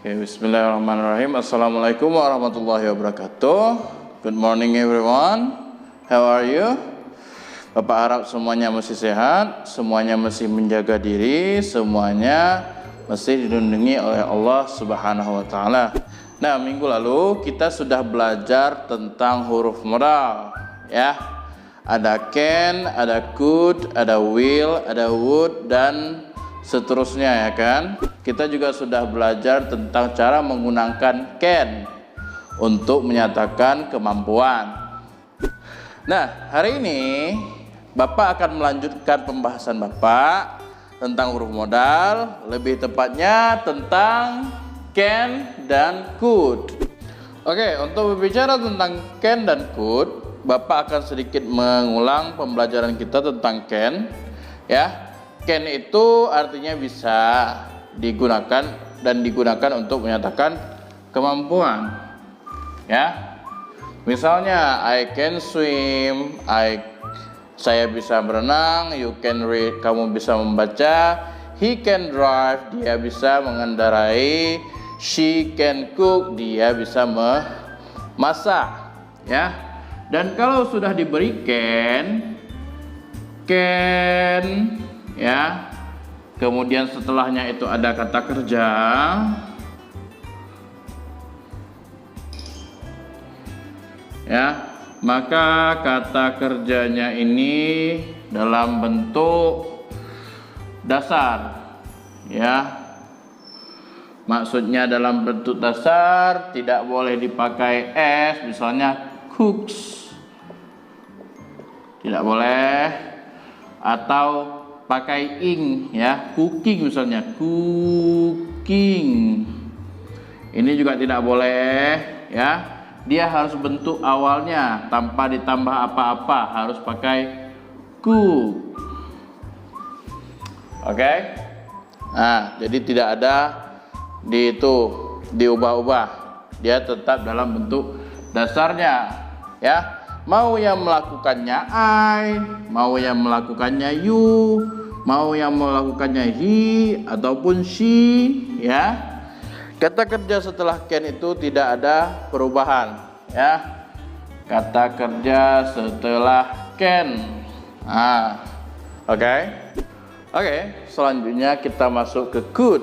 Okay, bismillahirrahmanirrahim. Assalamualaikum warahmatullahi wabarakatuh. Good morning everyone. How are you? Bapak harap semuanya masih sehat, semuanya masih menjaga diri, semuanya masih dilindungi oleh Allah Subhanahu wa taala. Nah, minggu lalu kita sudah belajar tentang huruf modal, ya. Ada can, ada could, ada will, ada would, dan seterusnya, ya kan. Kita juga sudah belajar tentang cara menggunakan can untuk menyatakan kemampuan. Nah, hari ini Bapak akan melanjutkan pembahasan Bapak tentang huruf modal, lebih tepatnya tentang can dan could. Oke, untuk berbicara tentang can dan could, Bapak akan sedikit mengulang pembelajaran kita tentang can, ya. Can itu artinya bisa digunakan dan digunakan untuk menyatakan kemampuan, ya. Misalnya I can swim, saya bisa berenang, you can read, kamu bisa membaca, he can drive, dia bisa mengendarai, she can cook, dia bisa memasak, ya. Dan kalau sudah diberi can, ya, kemudian setelahnya itu ada kata kerja, ya, maka kata kerjanya ini dalam bentuk dasar, ya. Maksudnya dalam bentuk dasar, tidak boleh dipakai s, misalnya cooks, tidak boleh, atau pakai ing, ya, cooking misalnya, cooking. Ini juga tidak boleh, ya. Dia harus bentuk awalnya tanpa ditambah apa-apa, harus pakai cook. Oke? Nah, jadi tidak ada diubah-ubah. Dia tetap dalam bentuk dasarnya, ya. Mau yang melakukannya I, mau yang melakukannya you, mau yang melakukannya he ataupun she, ya. Kata kerja setelah can itu tidak ada perubahan, ya. Kata kerja setelah can. Oke, selanjutnya kita masuk ke could,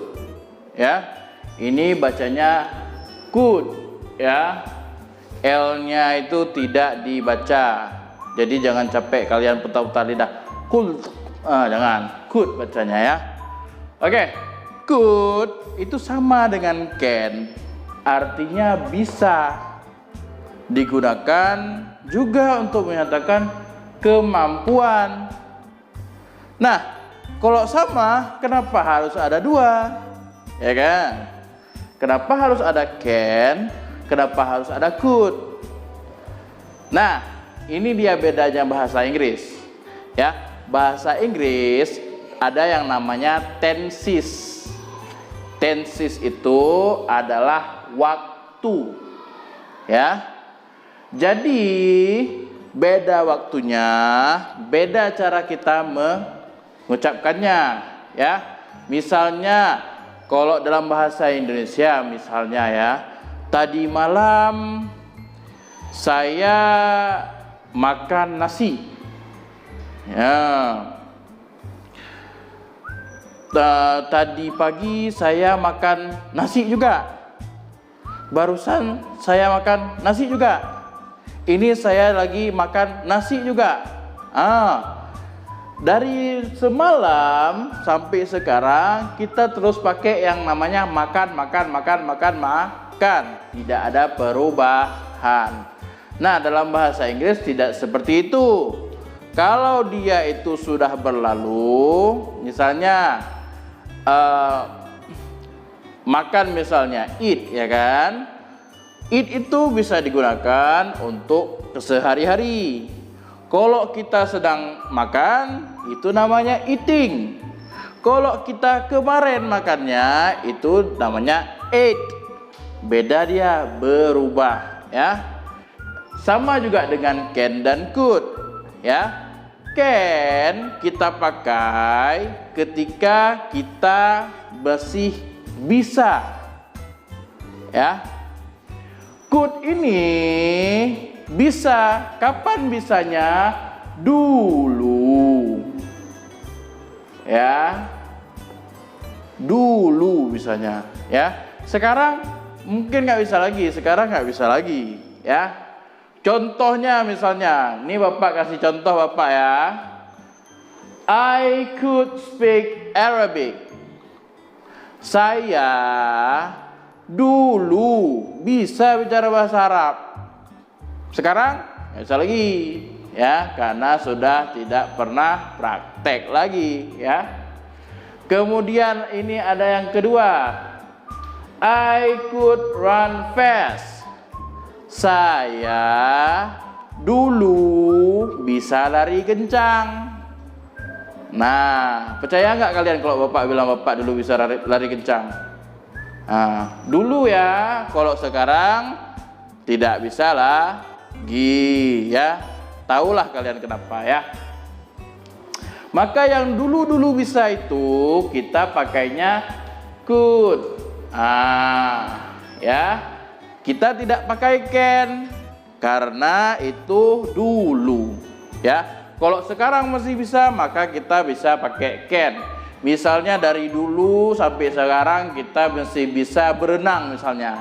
ya. Ini bacanya could, ya. L-nya itu tidak dibaca. Jadi jangan capek kalian putar-putar lidah. Could. Jangan. Could bacanya, ya. Oke. Could itu sama dengan can. Artinya bisa digunakan juga untuk menyatakan kemampuan. Nah, kalau sama, kenapa harus ada dua? Ya kan? Kenapa harus ada can? Kenapa harus ada could? Nah, ini dia bedanya bahasa Inggris, ya. Bahasa Inggris ada yang namanya tenses. Tenses itu adalah waktu, ya. Jadi beda waktunya, beda cara kita mengucapkannya, ya. Misalnya kalau dalam bahasa Indonesia, misalnya, ya, tadi malam saya makan nasi, ya. Tadi pagi saya makan nasi juga. Barusan saya makan nasi juga. Ini saya lagi makan nasi juga. Dari semalam sampai sekarang kita terus pakai yang namanya makan. Tidak ada perubahan. Nah, dalam bahasa Inggris tidak seperti itu. Kalau dia itu sudah berlalu, misalnya makan, misalnya eat, ya kan? Eat itu bisa digunakan untuk sehari-hari. Kalau kita sedang makan, itu namanya eating. Kalau kita kemarin makannya, itu namanya ate. Beda dia, berubah, ya. Sama juga dengan can dan could, ya. Can kita pakai ketika kita masih bisa Ya. Could ini bisa, kapan bisanya? Dulu. Ya. Dulu bisanya, ya. Sekarang mungkin nggak bisa lagi, sekarang nggak bisa lagi, ya. Contohnya misalnya, ini Bapak kasih contoh Bapak ya. I could speak Arabic. Saya dulu bisa bicara bahasa Arab. Sekarang nggak bisa lagi, ya, karena sudah tidak pernah praktek lagi, ya. Kemudian ini ada yang kedua. I could run fast. Saya dulu bisa lari kencang. Nah, percaya nggak kalian kalau Bapak bilang Bapak dulu bisa lari kencang? Nah, dulu ya, kalau sekarang tidak bisa lagi, ya. Tahulah kalian kenapa, ya. Maka yang dulu-dulu bisa itu kita pakainya could. Ya. Kita tidak pakai can karena itu dulu, ya. Kalau sekarang masih bisa, maka kita bisa pakai can. Misalnya dari dulu sampai sekarang kita masih bisa berenang misalnya.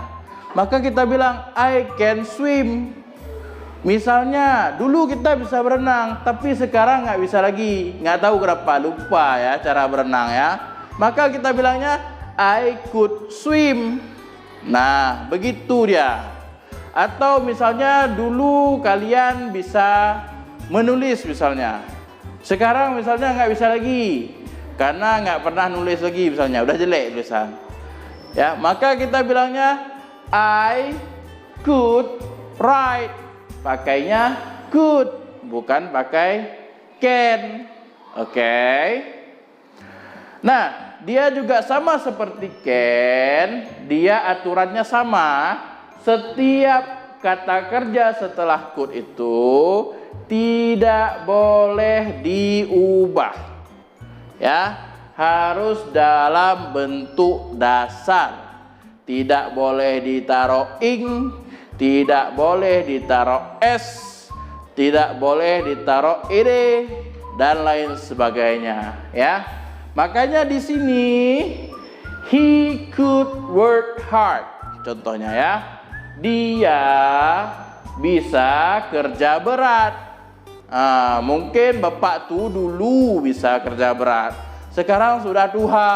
Maka kita bilang I can swim. Misalnya dulu kita bisa berenang, tapi sekarang nggak bisa lagi. Nggak tahu kenapa, lupa ya cara berenang ya. Maka kita bilangnya I could swim. Nah, begitu dia. Atau misalnya dulu kalian bisa menulis misalnya. Sekarang misalnya nggak bisa lagi, karena nggak pernah nulis lagi misalnya, udah jelek tulisan. Ya, maka kita bilangnya I could write. Pakainya could, bukan pakai can. Oke. Nah, dia juga sama seperti can. Dia aturannya sama. Setiap kata kerja setelah could itu tidak boleh diubah. Ya, harus dalam bentuk dasar. Tidak boleh ditaruh ing, tidak boleh ditaruh s, tidak boleh ditaruh ed, dan lain sebagainya, ya. Makanya di sini he could work hard. Contohnya ya, dia bisa kerja berat. Mungkin Bapak tuh dulu bisa kerja berat, sekarang sudah tua,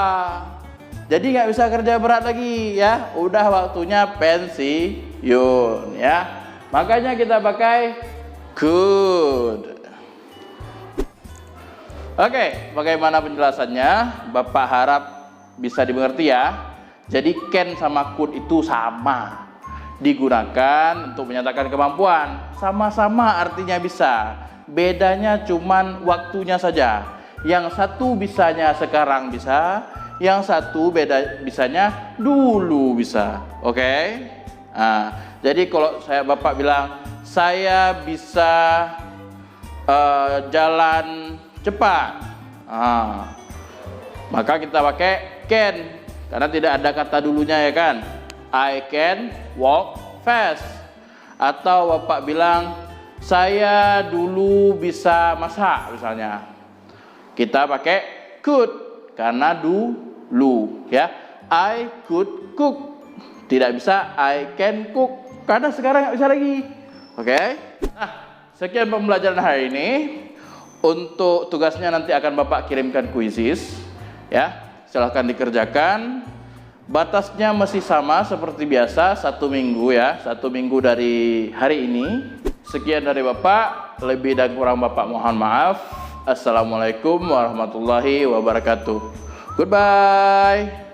jadi nggak bisa kerja berat lagi, ya. Udah waktunya pensiun, ya. Makanya kita pakai could. Oke, bagaimana penjelasannya? Bapak harap bisa dimengerti ya. Jadi can sama could itu sama, digunakan untuk menyatakan kemampuan. Sama-sama artinya bisa. Bedanya cuman waktunya saja. Yang satu bisanya sekarang bisa, yang satu bisanya dulu bisa. Oke? Nah, jadi kalau Bapak bilang saya bisa jalan cepat, maka kita pakai can karena tidak ada kata dulunya, ya kan? I can walk fast. Atau Bapak bilang saya dulu bisa masak misalnya, kita pakai could karena dulu, ya. I could cook. Tidak bisa I can cook karena sekarang nggak bisa lagi. Oke? Nah, sekian pembelajaran hari ini. Untuk tugasnya nanti akan Bapak kirimkan kuisis, ya. Silahkan dikerjakan. Batasnya masih sama seperti biasa, 1 minggu, ya. 1 minggu dari hari ini. Sekian dari Bapak. Lebih dan kurang Bapak mohon maaf. Assalamualaikum warahmatullahi wabarakatuh. Goodbye.